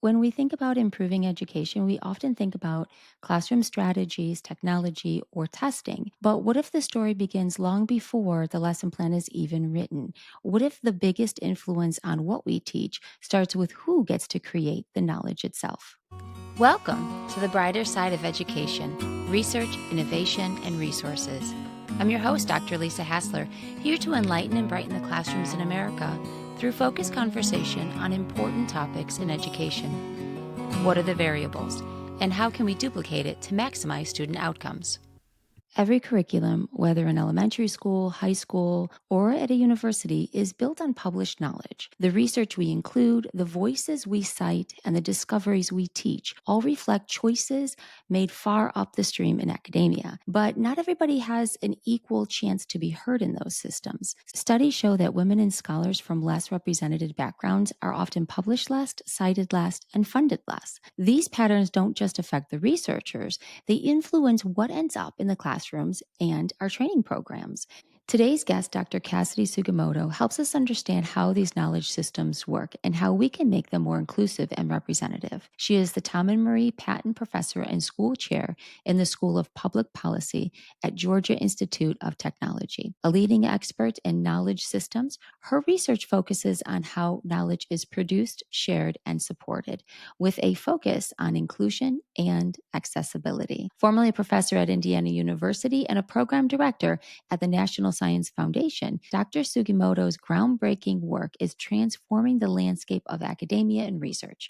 When we think about improving education, we often think about classroom strategies, technology, or testing. But what if the story begins long before the lesson plan is even written? What if the biggest influence on what we teach starts with who gets to create the knowledge itself? Welcome to the brighter side of education, research, innovation, and resources. I'm your host, Dr. Lisa Hassler, here to enlighten and brighten the classrooms in America through focused conversation on important topics in education. What are the variables, and how can we duplicate it to maximize student outcomes? Every curriculum, whether in elementary school, high school, or at a university, is built on published knowledge. The research we include, the voices we cite, and the discoveries we teach all reflect choices made far up the stream in academia. But not everybody has an equal chance to be heard in those systems. Studies show that women and scholars from less represented backgrounds are often published less, cited less, and funded less. These patterns don't just affect the researchers, they influence what ends up in the classrooms and our training programs. Today's guest, Dr. Cassidy Sugimoto, helps us understand how these knowledge systems work and how we can make them more inclusive and representative. She is the Tom and Marie Patton Professor and School Chair in the School of Public Policy at Georgia Institute of Technology. A leading expert in knowledge systems, her research focuses on how knowledge is produced, shared, and supported, with a focus on inclusion and accessibility. Formerly a professor at Indiana University and a program director at the National Science Foundation, Dr. Sugimoto's groundbreaking work is transforming the landscape of academia and research.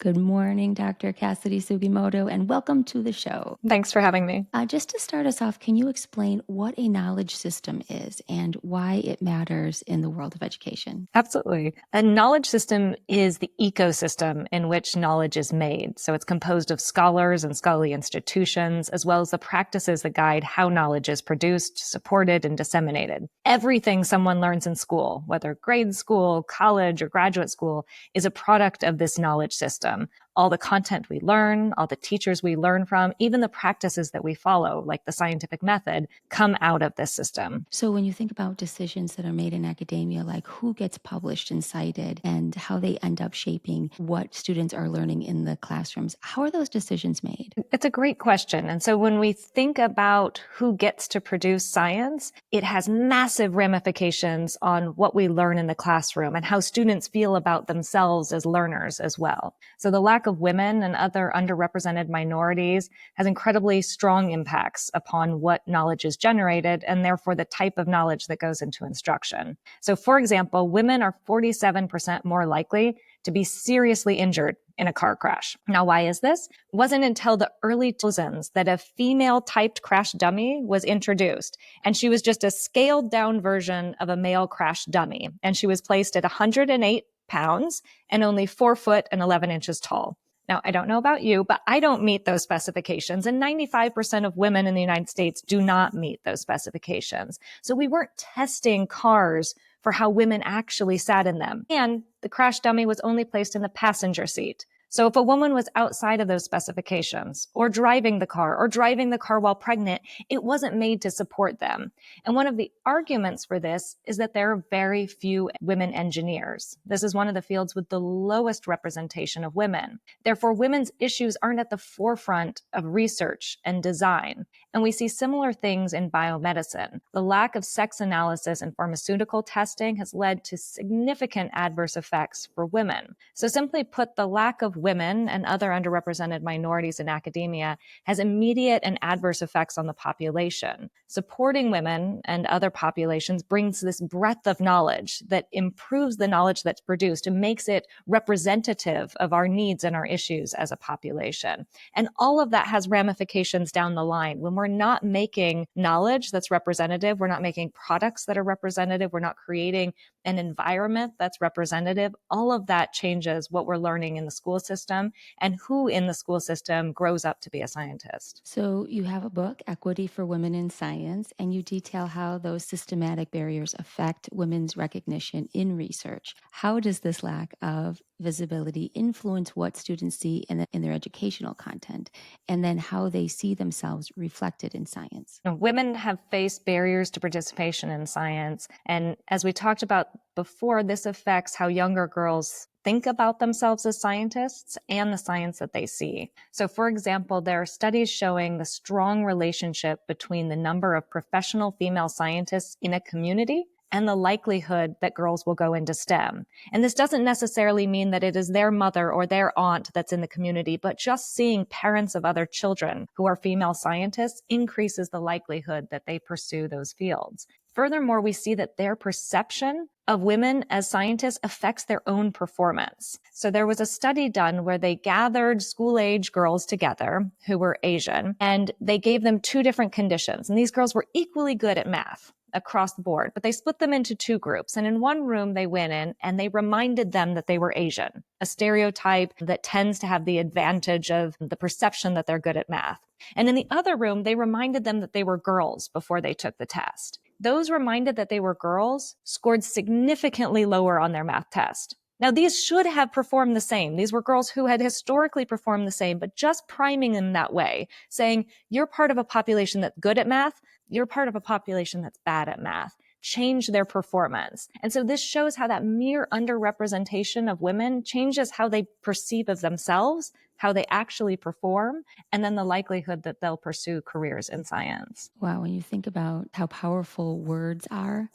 Good morning, Dr. Cassidy Sugimoto, and welcome to the show. Thanks for having me. Just to start us off, can you explain what a knowledge system is and why it matters in the world of education? Absolutely. A knowledge system is the ecosystem in which knowledge is made. So it's composed of scholars and scholarly institutions, as well as the practices that guide how knowledge is produced, supported, and disseminated. Everything someone learns in school, whether grade school, college, or graduate school, is a product of this knowledge system. All the content we learn, all the teachers we learn from, even the practices that we follow, like the scientific method, come out of this system. So when you think about decisions that are made in academia, like who gets published and cited and how they end up shaping what students are learning in the classrooms, how are those decisions made? It's a great question. And so when we think about who gets to produce science, it has massive ramifications on what we learn in the classroom and how students feel about themselves as learners as well. So the lack of women and other underrepresented minorities has incredibly strong impacts upon what knowledge is generated and therefore the type of knowledge that goes into instruction. So for example, women are 47% more likely to be seriously injured in a car crash. Now, why is this? It wasn't until the early 2000s that a female typed crash dummy was introduced. And she was just a scaled down version of a male crash dummy. And she was placed at 108 pounds and only 4 foot and 11 inches tall. Now, I don't know about you, but I don't meet those specifications. And 95% of women in the United States do not meet those specifications. So we weren't testing cars for how women actually sat in them. And the crash dummy was only placed in the passenger seat. So if a woman was outside of those specifications or driving the car while pregnant, it wasn't made to support them. And one of the arguments for this is that there are very few women engineers. This is one of the fields with the lowest representation of women. Therefore, women's issues aren't at the forefront of research and design. And we see similar things in biomedicine. The lack of sex analysis in pharmaceutical testing has led to significant adverse effects for women. So simply put, the lack of women and other underrepresented minorities in academia has immediate and adverse effects on the population. Supporting women and other populations brings this breadth of knowledge that improves the knowledge that's produced and makes it representative of our needs and our issues as a population. And all of that has ramifications down the line. When we're not making knowledge that's representative, we're not making products that are representative, we're not creating an environment that's representative, all of that changes what we're learning in the school system and who in the school system grows up to be a scientist. So you have a book, Equity for Women in Science, and you detail how those systematic barriers affect women's recognition in research. How does this lack of visibility influence what students see in their educational content, and then how they see themselves reflected in science? Women have faced barriers to participation in science. And as we talked about before, this affects how younger girls think about themselves as scientists and the science that they see. So, for example, there are studies showing the strong relationship between the number of professional female scientists in a community and the likelihood that girls will go into STEM. And this doesn't necessarily mean that it is their mother or their aunt that's in the community, but just seeing parents of other children who are female scientists increases the likelihood that they pursue those fields. Furthermore, we see that their perception of women as scientists affects their own performance. So there was a study done where they gathered school-age girls together who were Asian, and they gave them two different conditions. And these girls were equally good at math across the board, but they split them into two groups. And in one room, they went in and they reminded them that they were Asian, a stereotype that tends to have the advantage of the perception that they're good at math. And in the other room, they reminded them that they were girls before they took the test. Those reminded that they were girls scored significantly lower on their math test. Now, these should have performed the same. These were girls who had historically performed the same, but just priming them that way, saying, you're part of a population that's good at math, you're part of a population that's bad at math, change their performance. And so this shows how that mere underrepresentation of women changes how they perceive of themselves, how they actually perform, and then the likelihood that they'll pursue careers in science. Wow, when you think about how powerful words are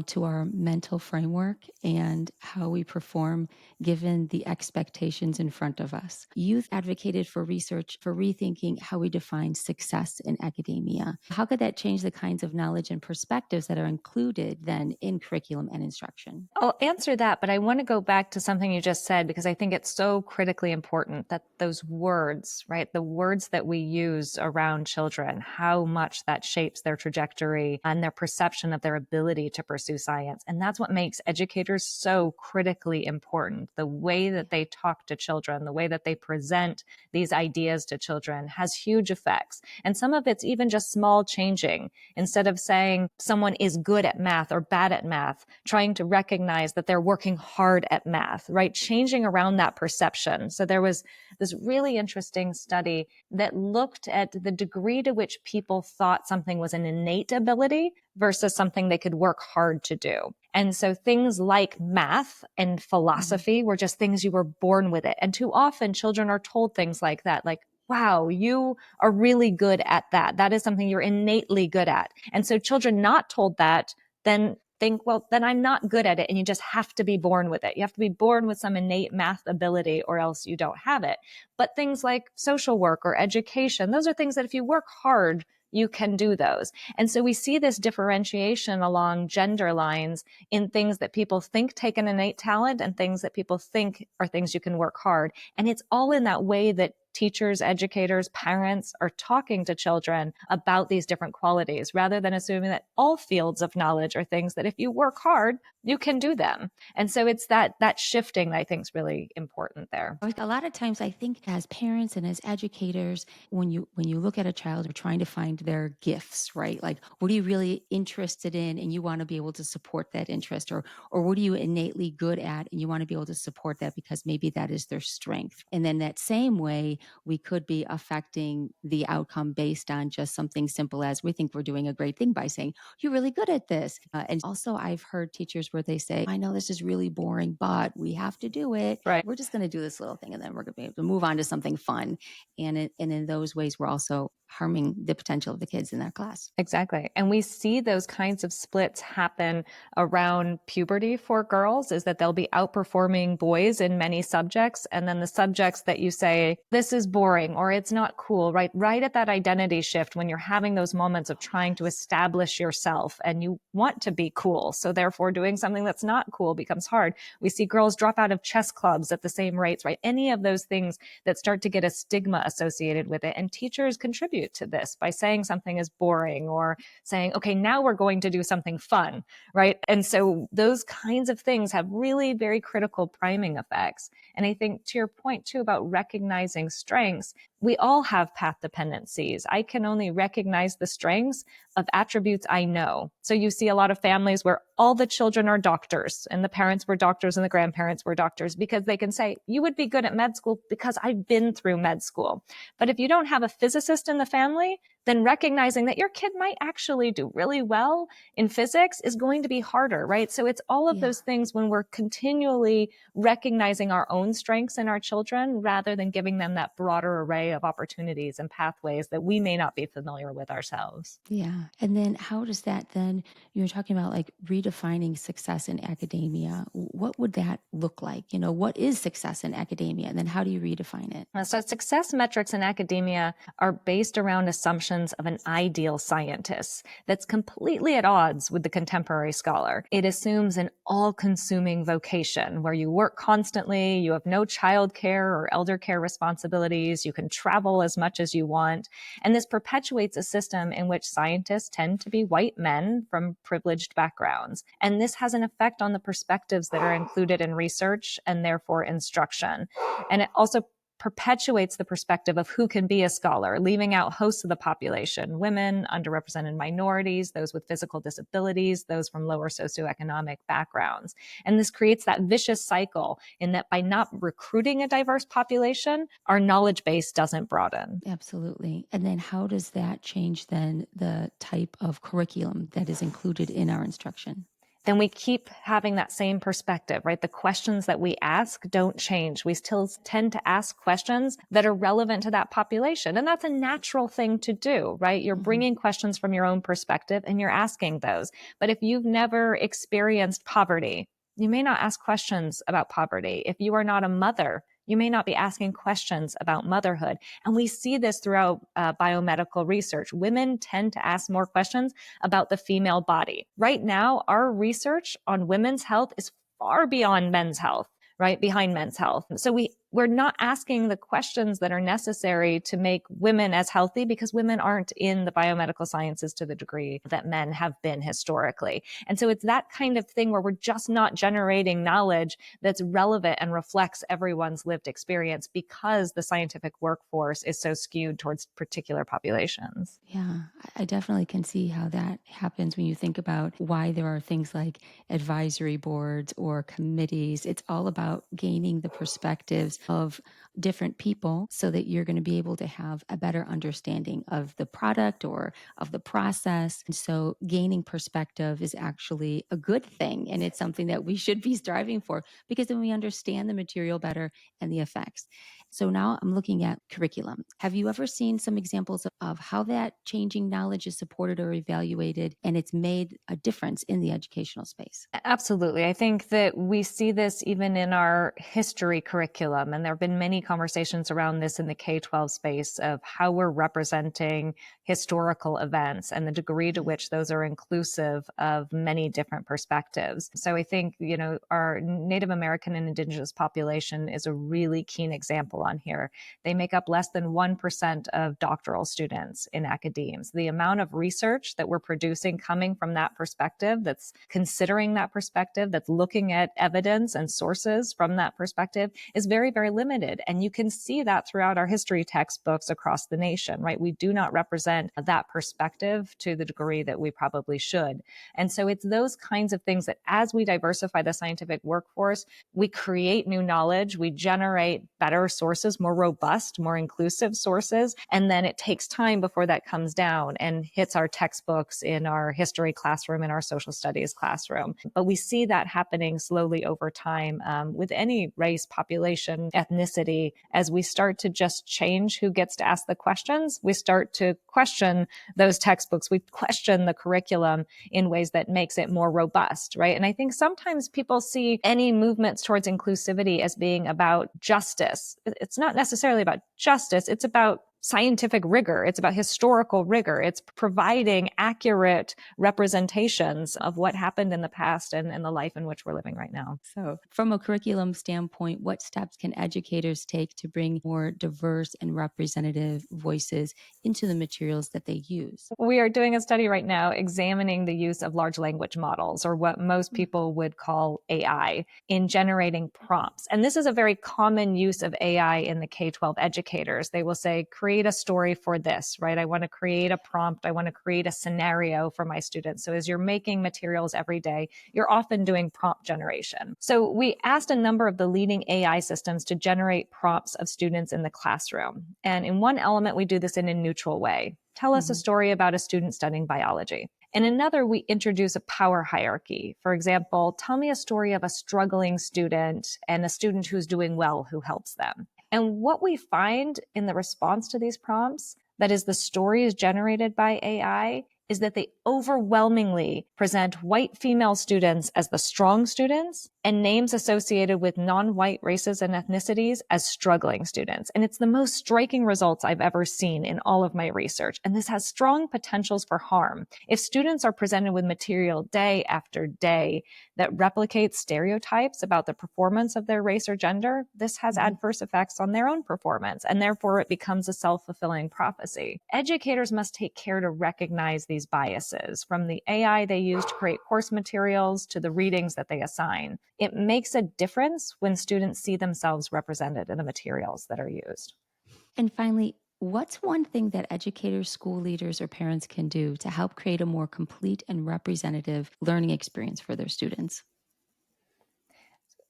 to our mental framework and how we perform given the expectations in front of us. You've advocated for research for rethinking how we define success in academia. How could that change the kinds of knowledge and perspectives that are included then in curriculum and instruction? I'll answer that, but I want to go back to something you just said because I think it's so critically important that those words, right, the words that we use around children, how much that shapes their trajectory and their perception of their ability to pursue science. And that's what makes educators so critically important. The way that they talk to children, the way that they present these ideas to children has huge effects. And some of it's even just small changing. Instead of saying someone is good at math or bad at math, trying to recognize that they're working hard at math, right? Changing around that perception. So there was this really interesting study that looked at the degree to which people thought something was an innate ability versus something they could work hard to do. And so things like math and philosophy were just things you were born with it. And too often children are told things like that, like, wow, you are really good at that. That is something you're innately good at. And so children not told that then think, well, then I'm not good at it. And you just have to be born with it. You have to be born with some innate math ability or else you don't have it. But things like social work or education, those are things that if you work hard, you can do those. And so we see this differentiation along gender lines in things that people think take an innate talent and things that people think are things you can work hard. And it's all in that way that teachers, educators, parents are talking to children about these different qualities rather than assuming that all fields of knowledge are things that if you work hard, you can do them. And so it's that shifting that I think is really important there. A lot of times I think as parents and as educators, when you look at a child, you're trying to find their gifts, right? Like, what are you really interested in? And you want to be able to support that interest, or what are you innately good at? And you want to be able to support that because maybe that is their strength. And then that same way, we could be affecting the outcome based on just something simple as we think we're doing a great thing by saying, you're really good at this. And also I've heard teachers where they say, I know this is really boring, but we have to do it. Right. We're just going to do this little thing and then we're going to be able to move on to something fun. And in those ways, we're also harming the potential of the kids in that class. Exactly. And we see those kinds of splits happen around puberty for girls, is that they'll be outperforming boys in many subjects. And then the subjects that you say, this is boring or it's not cool, right? Right at that identity shift when you're having those moments of trying to establish yourself and you want to be cool. So therefore doing something that's not cool becomes hard. We see girls drop out of chess clubs at the same rates, right? Any of those things that start to get a stigma associated with it. And teachers contribute to this by saying something is boring or saying, okay, now we're going to do something fun, right? And so those kinds of things have really very critical priming effects. And I think to your point too about recognizing strengths, We all have path dependencies. I can only recognize the strengths of attributes I know. So you see a lot of families where all the children are doctors and the parents were doctors and the grandparents were doctors because they can say, you would be good at med school because I've been through med school. But if you don't have a physicist in the family, then recognizing that your kid might actually do really well in physics is going to be harder, right? So it's all of Yeah. those things when we're continually recognizing our own strengths in our children rather than giving them that broader array of opportunities and pathways that we may not be familiar with ourselves. Yeah. And then how does that then, you were talking about like redefining success in academia. What would that look like? What is success in academia? And then how do you redefine it? So success metrics in academia are based around assumptions of an ideal scientist that's completely at odds with the contemporary scholar. It assumes an all-consuming vocation where you work constantly, you have no childcare or elder care responsibilities, you can travel as much as you want. And this perpetuates a system in which scientists tend to be white men from privileged backgrounds. And this has an effect on the perspectives that are included in research and therefore instruction. And it also perpetuates the perspective of who can be a scholar, leaving out hosts of the population, women, underrepresented minorities, those with physical disabilities, those from lower socioeconomic backgrounds. And this creates that vicious cycle in that by not recruiting a diverse population, our knowledge base doesn't broaden. Absolutely. And then how does that change then the type of curriculum that is included in our instruction? Then we keep having that same perspective, right? The questions that we ask don't change. We still tend to ask questions that are relevant to that population. And that's a natural thing to do, right? You're bringing questions from your own perspective and you're asking those. But if you've never experienced poverty, you may not ask questions about poverty. If you are not a mother, you may not be asking questions about motherhood. And we see this throughout biomedical research. Women tend to ask more questions about the female body. Right now, our research on women's health is far beyond men's health, right? Behind men's health. So we're not asking the questions that are necessary to make women as healthy because women aren't in the biomedical sciences to the degree that men have been historically. And so it's that kind of thing where we're just not generating knowledge that's relevant and reflects everyone's lived experience because the scientific workforce is so skewed towards particular populations. Yeah, I definitely can see how that happens when you think about why there are things like advisory boards or committees. It's all about gaining the perspectives of different people so that you're going to be able to have a better understanding of the product or of the process. And so gaining perspective is actually a good thing. And it's something that we should be striving for because then we understand the material better and the effects. So now I'm looking at curriculum. Have you ever seen some examples of how that changing knowledge is supported or evaluated and it's made a difference in the educational space? Absolutely. I think that we see this even in our history curriculum. And there have been many conversations around this in the K-12 space of how we're representing historical events and the degree to which those are inclusive of many different perspectives. So I think, our Native American and Indigenous population is a really keen example on here. They make up less than 1% of doctoral students in academes. The amount of research that we're producing coming from that perspective, that's considering that perspective, that's looking at evidence and sources from that perspective is very, very limited. And you can see that throughout our history textbooks across the nation, right? We do not represent that perspective to the degree that we probably should. And so it's those kinds of things that as we diversify the scientific workforce, we create new knowledge, we generate better sources, more robust, more inclusive sources. And then it takes time before that comes down and hits our textbooks in our history classroom, in our social studies classroom. But we see that happening slowly over time with any race, population, ethnicity. As we start to just change who gets to ask the questions, we start to question those textbooks. We question the curriculum in ways that makes it more robust, right? And I think sometimes people see any movements towards inclusivity as being about justice. It's not necessarily about justice. It's about scientific rigor. It's about historical rigor. It's providing accurate representations of what happened in the past and the life in which we're living right now. So, from a curriculum standpoint, what steps can educators take to bring more diverse and representative voices into the materials that they use? We are doing a study right now examining the use of large language models, or what most people would call AI, in generating prompts. And this is a very common use of AI in the K-12 educators. They will say, create a story for this, right? I want to create a prompt. I want to create a scenario for my students. So as you're making materials every day, you're often doing prompt generation. So we asked a number of the leading AI systems to generate prompts of students in the classroom. And in one element, we do this in a neutral way. Tell us a story about a student studying biology. In another, we introduce a power hierarchy. For example, tell me a story of a struggling student and a student who's doing well who helps them. And what we find in the response to these prompts, that is the stories generated by AI, is that they overwhelmingly present white female students as the strong students and names associated with non-white races and ethnicities as struggling students. And it's the most striking results I've ever seen in all of my research. And this has strong potentials for harm. If students are presented with material day after day that replicates stereotypes about the performance of their race or gender, this has adverse effects on their own performance, and therefore it becomes a self-fulfilling prophecy. Educators must take care to recognize these biases, from the AI they use to create course materials to the readings that they assign. It makes a difference when students see themselves represented in the materials that are used. And finally, what's one thing that educators, school leaders, or parents can do to help create a more complete and representative learning experience for their students?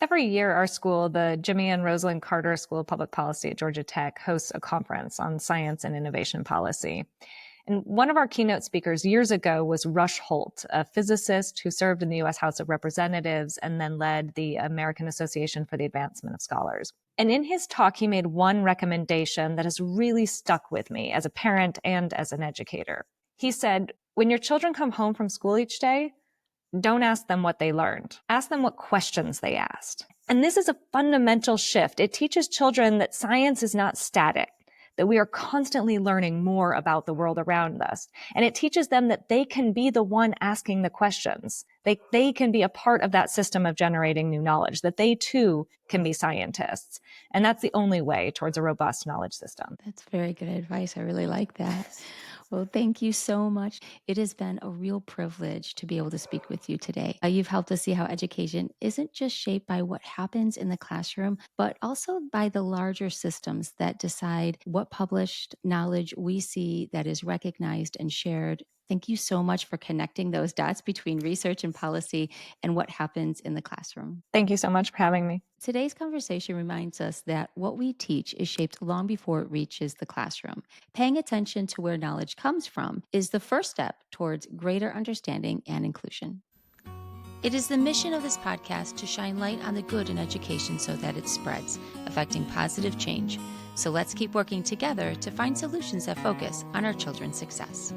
Every year, our school, the Jimmy and Rosalind Carter School of Public Policy at Georgia Tech, hosts a conference on science and innovation policy. And one of our keynote speakers years ago was Rush Holt, a physicist who served in the U.S. House of Representatives and then led the American Association for the Advancement of Scholars. And in his talk, he made one recommendation that has really stuck with me as a parent and as an educator. He said, when your children come home from school each day, don't ask them what they learned. Ask them what questions they asked. And this is a fundamental shift. It teaches children that science is not static, that we are constantly learning more about the world around us. And it teaches them that they can be the one asking the questions. They can be a part of that system of generating new knowledge, that they too can be scientists. And that's the only way towards a robust knowledge system. That's very good advice. I really like that. Well, thank you so much. It has been a real privilege to be able to speak with you today. You've helped us see how education isn't just shaped by what happens in the classroom, but also by the larger systems that decide what published knowledge we see that is recognized and shared. Thank you so much for connecting those dots between research and policy and what happens in the classroom. Thank you so much for having me. Today's conversation reminds us that what we teach is shaped long before it reaches the classroom. Paying attention to where knowledge comes from is the first step towards greater understanding and inclusion. It is the mission of this podcast to shine light on the good in education so that it spreads, affecting positive change. So let's keep working together to find solutions that focus on our children's success.